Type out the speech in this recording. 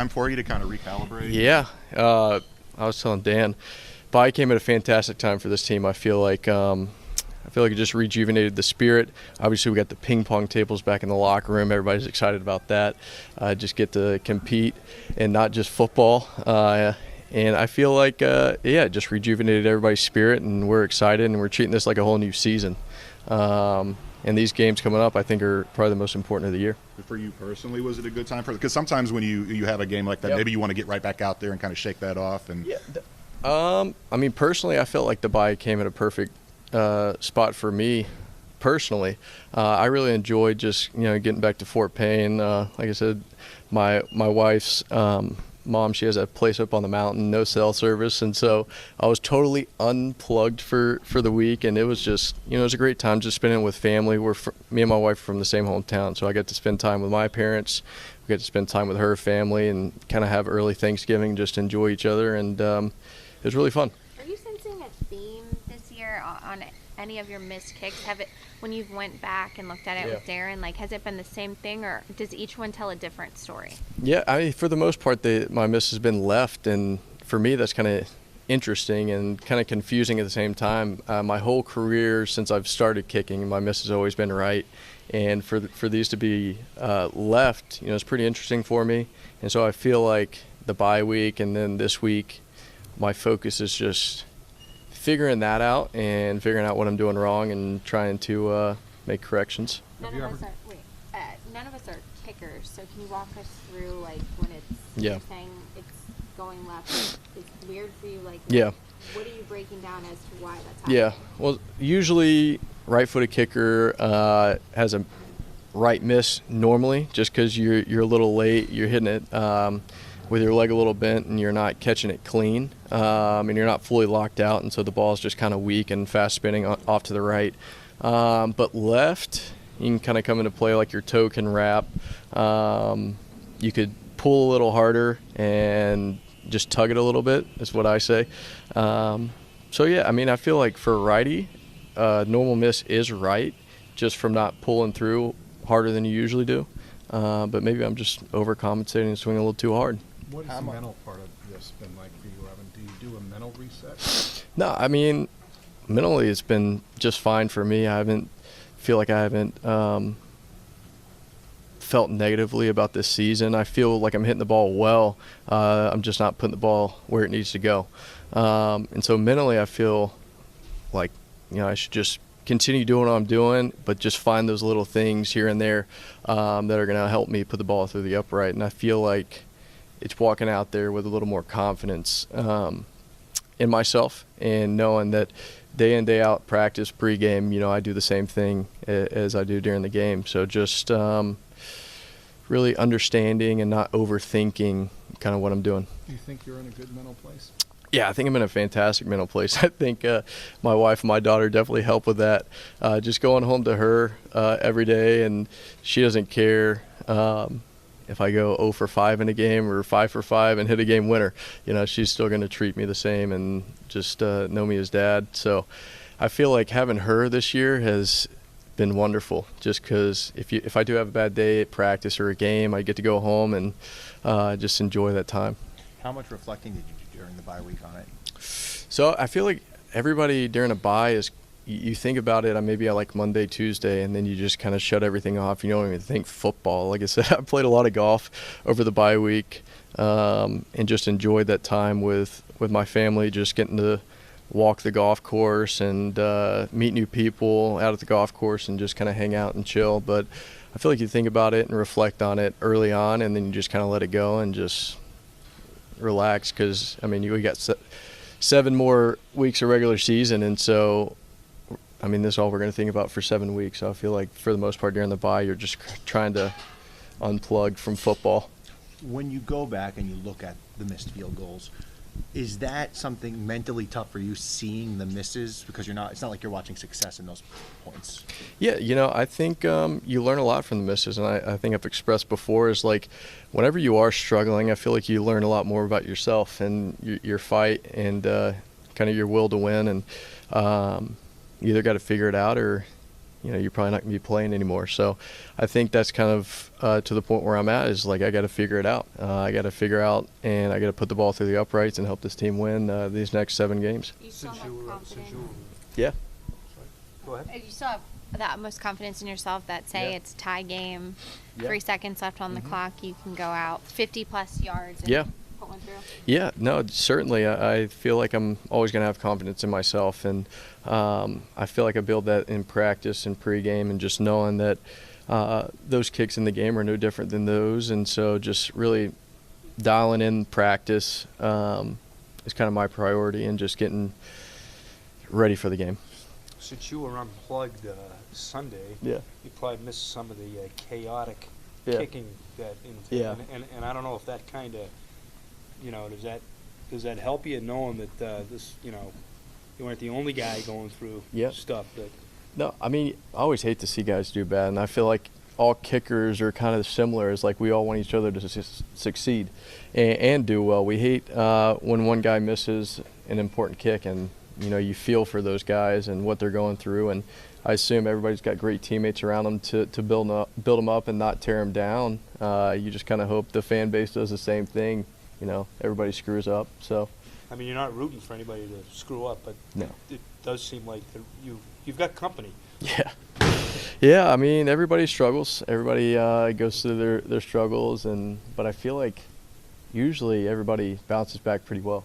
Time for you to kind of recalibrate? Yeah, I was telling Dan, bye came at a fantastic time for this team. I feel like it just rejuvenated the spirit. Obviously, we got the ping pong tables back in the locker room. Everybody's excited about that. Just get to compete and not just football. And I feel like, it just rejuvenated everybody's spirit, and we're excited, and we're treating this like a whole new season. And these games coming up, I think, are probably the most important of the year. For you personally, was it a good time for? Because sometimes when you have a game like that, Yep. maybe you want to get right back out there and kind of shake that off. And Personally, I felt like the bye came at a perfect spot for me. Personally, I really enjoyed just getting back to Fort Payne. Like I said, my wife's mom, she has a place up on the mountain, no cell service, and so I was totally unplugged for the week, and it was just it was a great time just spending it with family. Me and my wife are from the same hometown, so I got to spend time with my parents. We got to spend time with her family and kind of have early Thanksgiving, just enjoy each other, and it was really fun. Are you sensing a theme this year on any of your missed kicks? Have it, when you've went back and looked at it with Darren, like, has it been the same thing, or does each one tell a different story? Yeah, I mean, for the most part, my miss has been left, and for me, that's kind of interesting and kind of confusing at the same time. My whole career, since I've started kicking, my miss has always been right, and for these to be left, it's pretty interesting for me. And so I feel like the bye week and then this week, my focus is just figuring that out and figuring out what I'm doing wrong and trying to make corrections. None of us are kickers, so can you walk us through, like, when Yeah. you're saying it's going left, it's weird for you, like, Yeah. what are you breaking down as to why that's happening? Yeah, well, usually right-footed kicker has a right miss normally, just because you're a little late, you're hitting it with your leg a little bent, and you're not catching it clean, and you're not fully locked out, and so the ball is just kind of weak and fast spinning off to the right. But left, you can kind of come into play like your toe can wrap. You could pull a little harder and just tug it a little bit, is what I say. So yeah, I mean, I feel like for a righty, normal miss is right, just from not pulling through harder than you usually do. But maybe I'm just overcompensating and swinging a little too hard. What has the mental part of this been like for you, Evan? Do you do a mental reset? No, I mean, mentally it's been just fine for me. I haven't felt negatively about this season. I feel like I'm hitting the ball well. I'm just not putting the ball where it needs to go. And so mentally I feel like, I should just continue doing what I'm doing, but just find those little things here and there that are going to help me put the ball through the upright. And I feel like it's walking out there with a little more confidence in myself, and knowing that day in, day out, practice, pregame, I do the same thing as I do during the game. So just really understanding and not overthinking kind of what I'm doing. Do you think you're in a good mental place? Yeah, I think I'm in a fantastic mental place. I think my wife and my daughter definitely help with that. Just going home to her every day, and she doesn't care if I go 0 for 5 in a game or 5 for 5 and hit a game winner. She's still going to treat me the same and just know me as dad. So I feel like having her this year has been wonderful, just because if I do have a bad day at practice or a game, I get to go home and just enjoy that time. How much reflecting did you do during the bye week on it? So I feel like everybody during a bye is, you think about it maybe I like Monday, Tuesday, and then you just kind of shut everything off. You don't even think football. Like I said, I played a lot of golf over the bye week, and just enjoyed that time with my family, just getting to walk the golf course and meet new people out at the golf course and just kind of hang out and chill. But I feel like you think about it and reflect on it early on, and then you just kind of let it go and just relax, because we got 7 more weeks of regular season, and so this is all we're going to think about for 7 weeks. So I feel like for the most part during the bye, you're just trying to unplug from football. When you go back and you look at the missed field goals, is that something mentally tough for you, seeing the misses? Because it's not like you're watching success in those points. Yeah, I think you learn a lot from the misses, and I think I've expressed before is like whenever you are struggling, I feel like you learn a lot more about yourself and your fight and kind of your will to win, and you either got to figure it out or you're probably not going to be playing anymore. So I think that's kind of to the point where I'm at is like I got to figure it out. I got to figure out, and I got to put the ball through the uprights and help this team win these next 7 games. You still have confidence. Yeah. Go ahead. You still have that most confidence in yourself that say Yeah. it's tie game, Yeah. 3 seconds left on the clock, you can go out 50+ yards and Yeah. put one through. Yeah, no, certainly. I feel like I'm always going to have confidence in myself, and I feel like I build that in practice and pregame, and just knowing that those kicks in the game are no different than those, and so just really dialing in practice is kind of my priority, and just getting ready for the game. Since you were unplugged Sunday, Yeah. you probably missed some of the chaotic Yeah. kicking that entailed. Yeah. And I don't know if that kind of, does that help you knowing that this, you weren't the only guy going through Yeah. stuff that. No, I mean, I always hate to see guys do bad, and I feel like all kickers are kind of similar. It's like we all want each other to succeed and do well. We hate when one guy misses an important kick, and you feel for those guys and what they're going through. And I assume everybody's got great teammates around them to build them up and not tear them down. You just kind of hope the fan base does the same thing. Everybody screws up. So. I mean, you're not rooting for anybody to screw up, but No. it does seem like that you've got company. Yeah. Yeah, I mean, everybody struggles. Everybody goes through their struggles, but I feel like usually everybody bounces back pretty well.